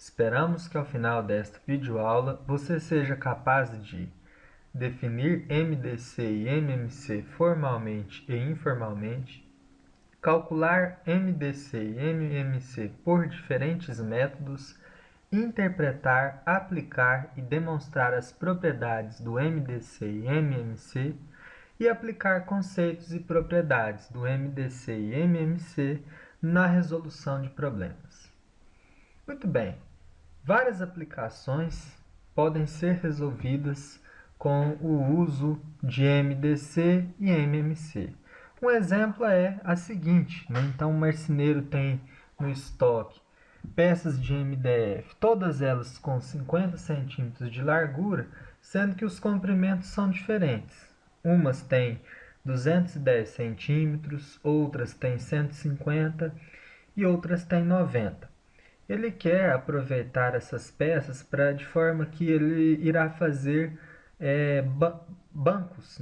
Esperamos que ao final desta videoaula você seja capaz de definir MDC e MMC formalmente e informalmente, calcular MDC e MMC por diferentes métodos, interpretar, aplicar e demonstrar as propriedades do MDC e MMC e aplicar conceitos e propriedades do MDC e MMC na resolução de problemas. Muito bem, várias aplicações podem ser resolvidas com o uso de MDC e MMC. Um exemplo é a seguinte, Então o marceneiro tem no estoque peças de MDF, todas elas com 50 centímetros de largura, sendo que os comprimentos são diferentes. Umas têm 210 centímetros, outras têm 150 e outras têm 90. Ele quer aproveitar essas peças de forma que ele irá fazer bancos,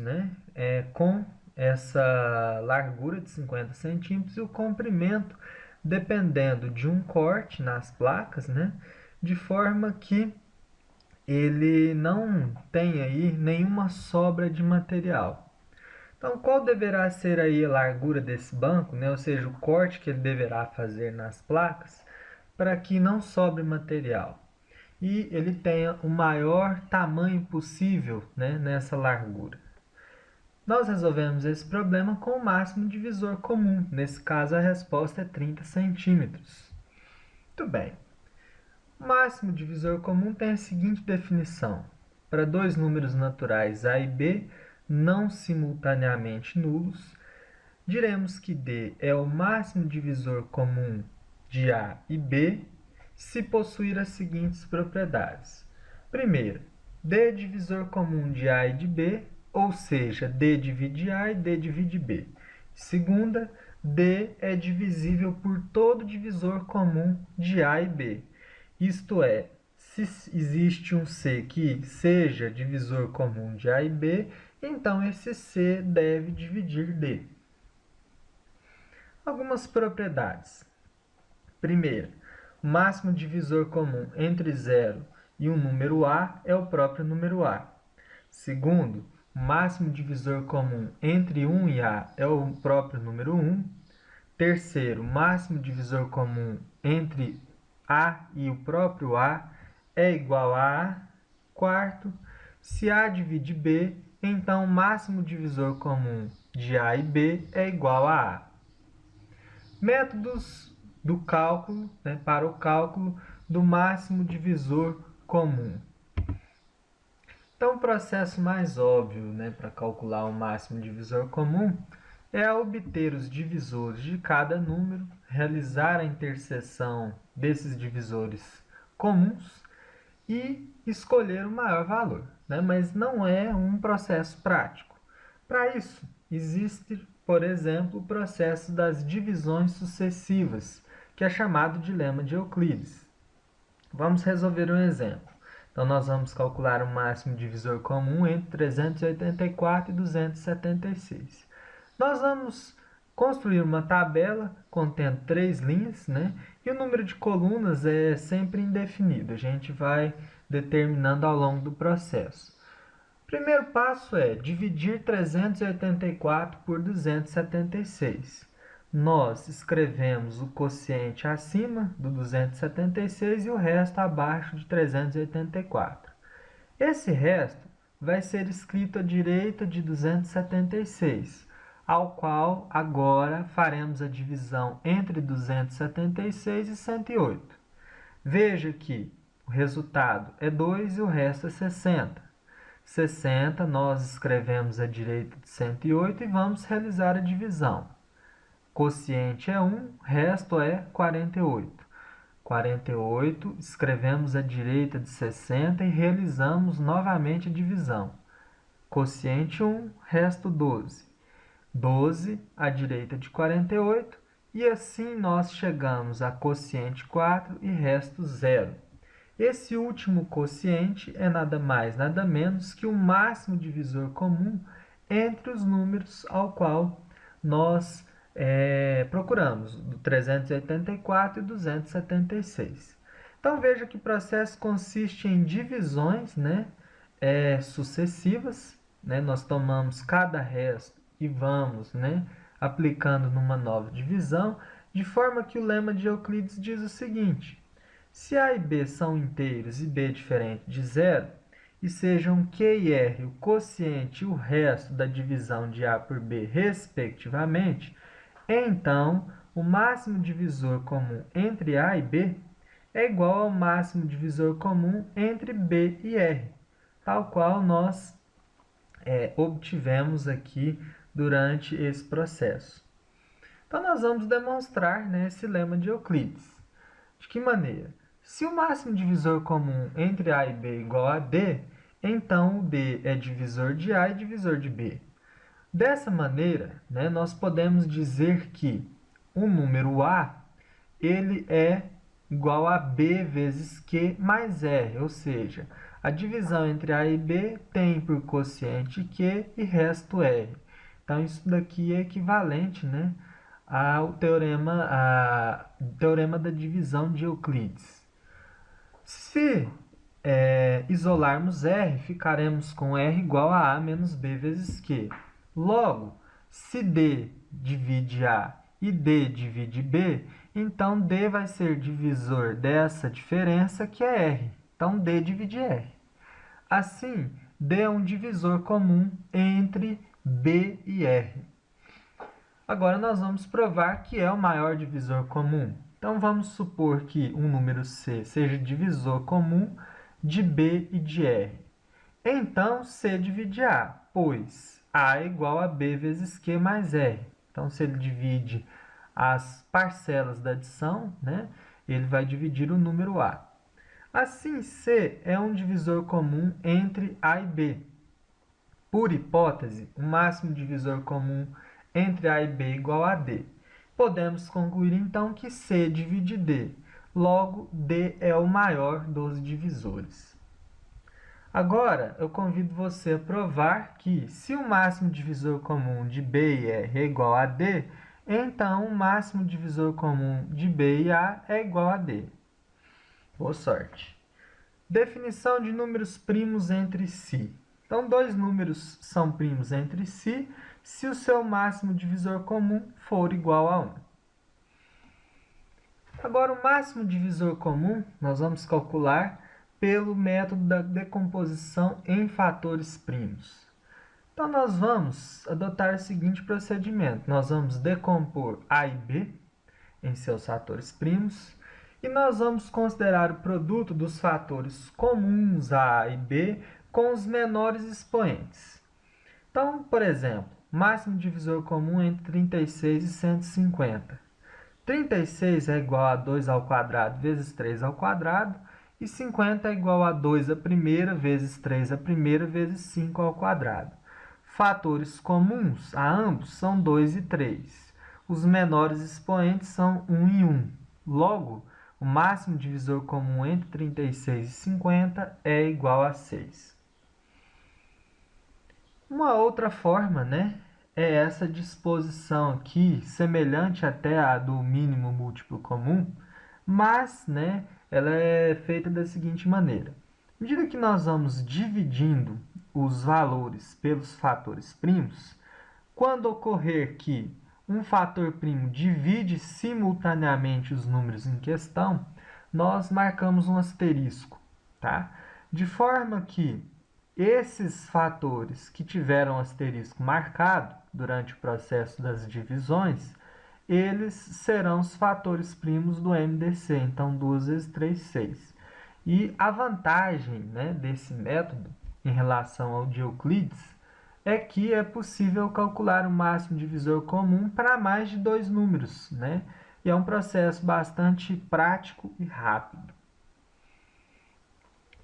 com essa largura de 50 centímetros e o comprimento dependendo de um corte nas placas, de forma que ele não tenha aí nenhuma sobra de material. Então, qual deverá ser aí a largura desse banco, ou seja, o corte que ele deverá fazer nas placas, para que não sobre material e ele tenha o maior tamanho possível nessa largura. Nós resolvemos esse problema com o máximo divisor comum. Nesse caso, a resposta é 30 centímetros. Muito bem. O máximo divisor comum tem a seguinte definição. Para dois números naturais A e B, não simultaneamente nulos, diremos que D é o máximo divisor comum de A e B se possuir as seguintes propriedades. Primeira, D é divisor comum de A e de B, ou seja, D divide A e D divide B. Segunda, D é divisível por todo divisor comum de A e B. Isto é, se existe um C que seja divisor comum de A e B, então esse C deve dividir D. Algumas propriedades. Primeira, o máximo divisor comum entre 0 e um número A é o próprio número A. Segundo, o máximo divisor comum entre 1 e A é o próprio número 1. Terceiro, o máximo divisor comum entre A e o próprio A é igual a A. Quarto, se A divide B, então o máximo divisor comum de A e B é igual a A. Métodos do cálculo, para o cálculo do máximo divisor comum. Então, o processo mais óbvio para calcular o máximo divisor comum é obter os divisores de cada número, realizar a interseção desses divisores comuns e escolher o maior valor. Mas não é um processo prático. Para isso, existe, por exemplo, o processo das divisões sucessivas, que é chamado de lema de Euclides. Vamos resolver um exemplo. Então, nós vamos calcular o máximo divisor comum entre 384 e 276. Nós vamos construir uma tabela contendo 3 linhas, e o número de colunas é sempre indefinido. A gente vai determinando ao longo do processo. O primeiro passo é dividir 384 por 276. Nós escrevemos o quociente acima do 276 e o resto abaixo de 384. Esse resto vai ser escrito à direita de 276, ao qual agora faremos a divisão entre 276 e 108. Veja que o resultado é 2 e o resto é 60. 60 nós escrevemos à direita de 108 e vamos realizar a divisão. Quociente é 1, resto é 48. 48, escrevemos à direita de 60 e realizamos novamente a divisão. Quociente 1, resto 12. 12 à direita de 48 e assim nós chegamos a quociente 4 e resto 0. Esse último quociente é nada mais, nada menos que o máximo divisor comum entre os números ao qual nós procuramos, do 384 e 276. Então veja que o processo consiste em divisões, né, sucessivas, né? Nós tomamos cada resto e vamos, né, aplicando numa nova divisão, de forma que o lema de Euclides diz o seguinte: se A e B são inteiros e B é diferente de zero, e sejam Q e R o quociente e o resto da divisão de A por B, respectivamente, então o máximo divisor comum entre A e B é igual ao máximo divisor comum entre B e R, tal qual nós obtivemos aqui durante esse processo. Então, nós vamos demonstrar, né, esse lema de Euclides. De que maneira? Se o máximo divisor comum entre A e B é igual a D, então o D é divisor de A e divisor de B. Dessa maneira, né, nós podemos dizer que o número A ele é igual a B vezes Q mais R, ou seja, a divisão entre A e B tem por quociente Q e resto R. Então, isso daqui é equivalente, né, ao teorema da divisão de Euclides. Se isolarmos R, ficaremos com R igual a menos B vezes Q. Logo, se D divide A e D divide B, então D vai ser divisor dessa diferença que é R. Então, D divide R. Assim, D é um divisor comum entre B e R. Agora, nós vamos provar que é o maior divisor comum. Então, vamos supor que um número C seja divisor comum de B e de R. Então, C divide A, pois A é igual a B vezes Q mais R. Então, se ele divide as parcelas da adição, né, ele vai dividir o número A. Assim, C é um divisor comum entre A e B. Por hipótese, o máximo divisor comum entre A e B é igual a D. Podemos concluir, então, que C divide D. Logo, D é o maior dos divisores. Agora, eu convido você a provar que, se o máximo divisor comum de B e R é igual a D, então o máximo divisor comum de B e A é igual a D. Boa sorte! Definição de números primos entre si. Então, dois números são primos entre si se o seu máximo divisor comum for igual a 1. Agora, o máximo divisor comum nós vamos calcular pelo método da decomposição em fatores primos. Então, nós vamos adotar o seguinte procedimento. Nós vamos decompor A e B em seus fatores primos e nós vamos considerar o produto dos fatores comuns A e B com os menores expoentes. Então, por exemplo, máximo divisor comum entre 36 e 150. 36 é igual a 2 ao quadrado vezes 3 ao quadrado, e 50 é igual a 2 à primeira vezes 3 à primeira vezes 5 ao quadrado. Fatores comuns a ambos são 2 e 3. Os menores expoentes são 1 e 1. Logo, o máximo divisor comum entre 36 e 50 é igual a 6. Uma outra forma, né, é essa disposição aqui, semelhante até à do mínimo múltiplo comum, mas, né, ela é feita da seguinte maneira. À medida que nós vamos dividindo os valores pelos fatores primos, quando ocorrer que um fator primo divide simultaneamente os números em questão, nós marcamos um asterisco, tá? De forma que esses fatores que tiveram asterisco marcado durante o processo das divisões, eles serão os fatores primos do MDC. Então, 2 vezes 3, 6. E a vantagem, né, desse método em relação ao de Euclides é que é possível calcular o máximo divisor comum para mais de dois números, né? E é um processo bastante prático e rápido.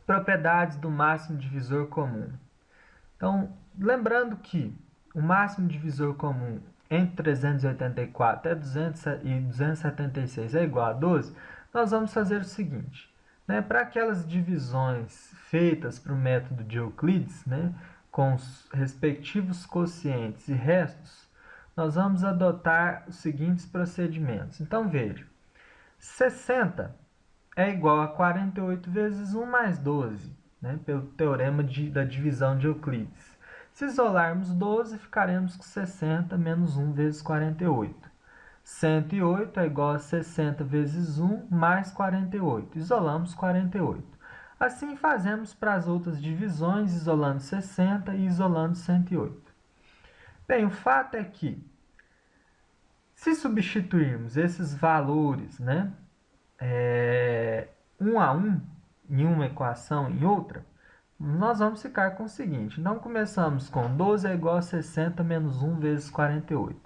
Propriedades do máximo divisor comum. Então, lembrando que o máximo divisor comum entre 384 e 276 é igual a 12, nós vamos fazer o seguinte, né? Para aquelas divisões feitas para o método de Euclides, né, com os respectivos quocientes e restos, nós vamos adotar os seguintes procedimentos. Então, veja, 60 é igual a 48 vezes 1 mais 12, né? Pelo teorema da divisão de Euclides. Se isolarmos 12, ficaremos com 60 menos 1 vezes 48. 108 é igual a 60 vezes 1 mais 48. Isolamos 48. Assim fazemos para as outras divisões, isolando 60 e isolando 108. Bem, o fato é que, se substituirmos esses valores, né, um a um, em uma equação em outra, nós vamos ficar com o seguinte. Então, começamos com 12 é igual a 60 menos 1 vezes 48.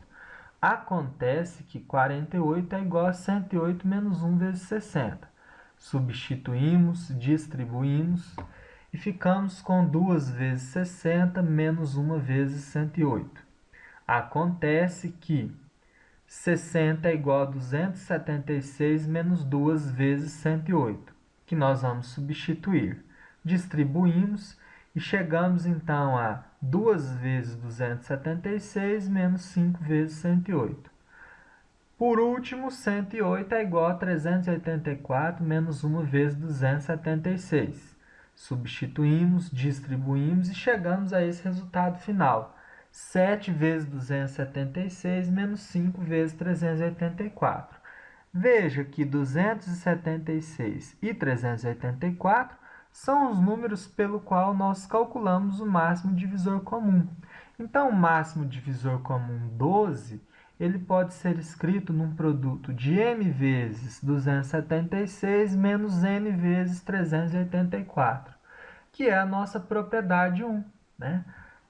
Acontece que 48 é igual a 108 menos 1 vezes 60. Substituímos, distribuímos e ficamos com 2 vezes 60 menos 1 vezes 108. Acontece que 60 é igual a 276 menos 2 vezes 108, que nós vamos substituir. Distribuímos e chegamos então a 2 vezes 276 menos 5 vezes 108. Por último, 108 é igual a 384 menos 1 vezes 276. Substituímos, distribuímos e chegamos a esse resultado final. 7 vezes 276 menos 5 vezes 384. Veja que 276 e 384 são os números pelo qual nós calculamos o máximo divisor comum. Então, o máximo divisor comum 12, ele pode ser escrito num produto de m vezes 276 menos n vezes 384, que é a nossa propriedade 1, né?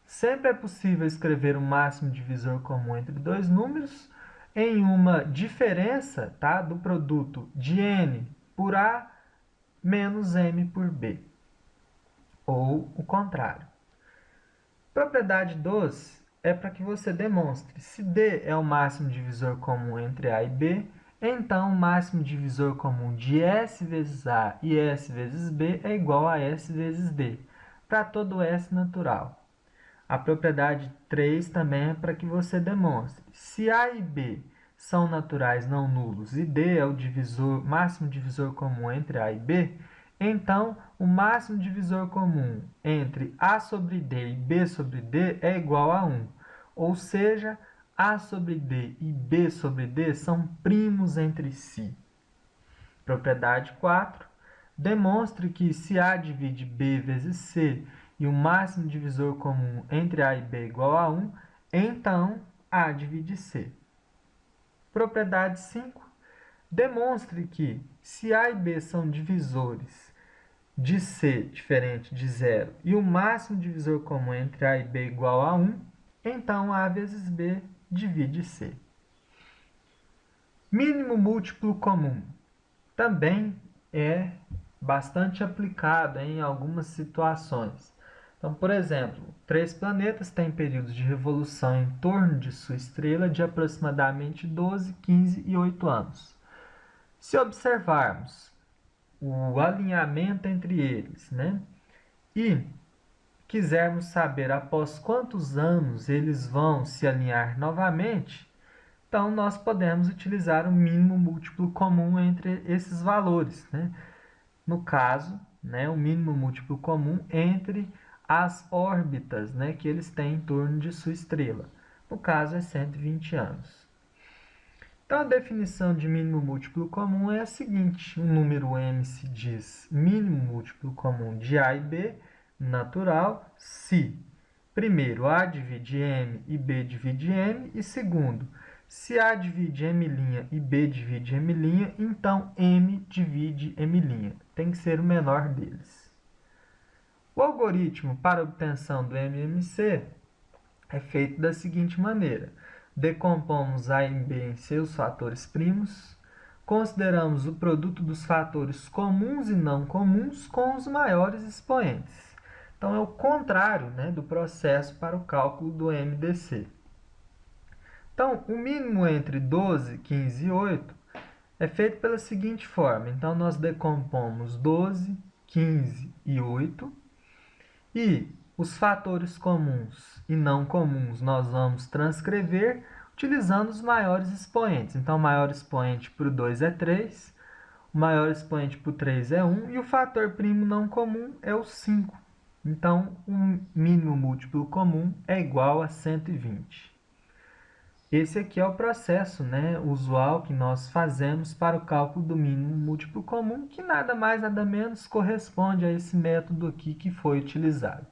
Sempre é possível escrever o máximo divisor comum entre dois números em uma diferença, tá, do produto de n por a menos m por b, ou o contrário. Propriedade 2 é para que você demonstre se d é o máximo divisor comum entre a e b, então o máximo divisor comum de s vezes a e s vezes b é igual a s vezes d, para todo s natural. A propriedade 3 também é para que você demonstre se a e b são naturais não nulos e d é o máximo divisor comum entre a e b, então o máximo divisor comum entre a sobre d e b sobre d é igual a 1. Ou seja, a sobre d e b sobre d são primos entre si. Propriedade 4. Demonstre que se a divide b vezes c e o máximo divisor comum entre a e b é igual a 1, então a divide c. Propriedade 5. Demonstre que, se a e b são divisores de c diferente de 0 e o máximo divisor comum entre a e b é igual a 1, então a vezes b divide c. Mínimo múltiplo comum. Também é bastante aplicado em algumas situações. Então, por exemplo, 3 planetas têm períodos de revolução em torno de sua estrela de aproximadamente 12, 15 e 8 anos. Se observarmos o alinhamento entre eles, né, e quisermos saber após quantos anos eles vão se alinhar novamente, então nós podemos utilizar o mínimo múltiplo comum entre esses valores, né? No caso, né, o mínimo múltiplo comum entre as órbitas, né, que eles têm em torno de sua estrela. No caso, é 120 anos. Então, a definição de mínimo múltiplo comum é a seguinte. Um número m se diz mínimo múltiplo comum de a e b natural se, primeiro, a divide m e b divide m, e segundo, se a divide m' e b divide m', então m divide m'. Tem que ser o menor deles. O algoritmo para obtenção do MMC é feito da seguinte maneira. Decompomos a e b em seus fatores primos, consideramos o produto dos fatores comuns e não comuns com os maiores expoentes. Então, é o contrário, né, do processo para o cálculo do MDC. Então, o mínimo entre 12, 15 e 8 é feito pela seguinte forma. Então, nós decompomos 12, 15 e 8. E os fatores comuns e não comuns nós vamos transcrever utilizando os maiores expoentes. Então, o maior expoente para o 2 é 3, o maior expoente por 3 é 1 e o fator primo não comum é o 5. Então, o mínimo múltiplo comum é igual a 120. Esse aqui é o processo, né, usual que nós fazemos para o cálculo do mínimo múltiplo comum, que nada mais nada menos corresponde a esse método aqui que foi utilizado.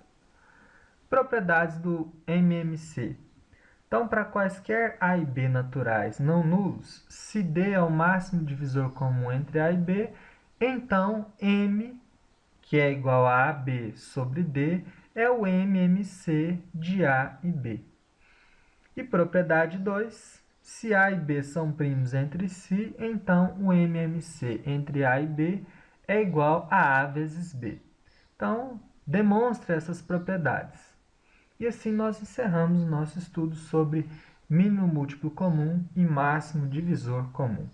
Propriedades do MMC. Então, para quaisquer A e B naturais não nulos, se D é o máximo divisor comum entre A e B, então M, que é igual a AB sobre D, é o MMC de A e B. E propriedade 2, se A e B são primos entre si, então o MMC entre A e B é igual a A vezes B. Então, demonstre essas propriedades. E assim nós encerramos o nosso estudo sobre mínimo múltiplo comum e máximo divisor comum.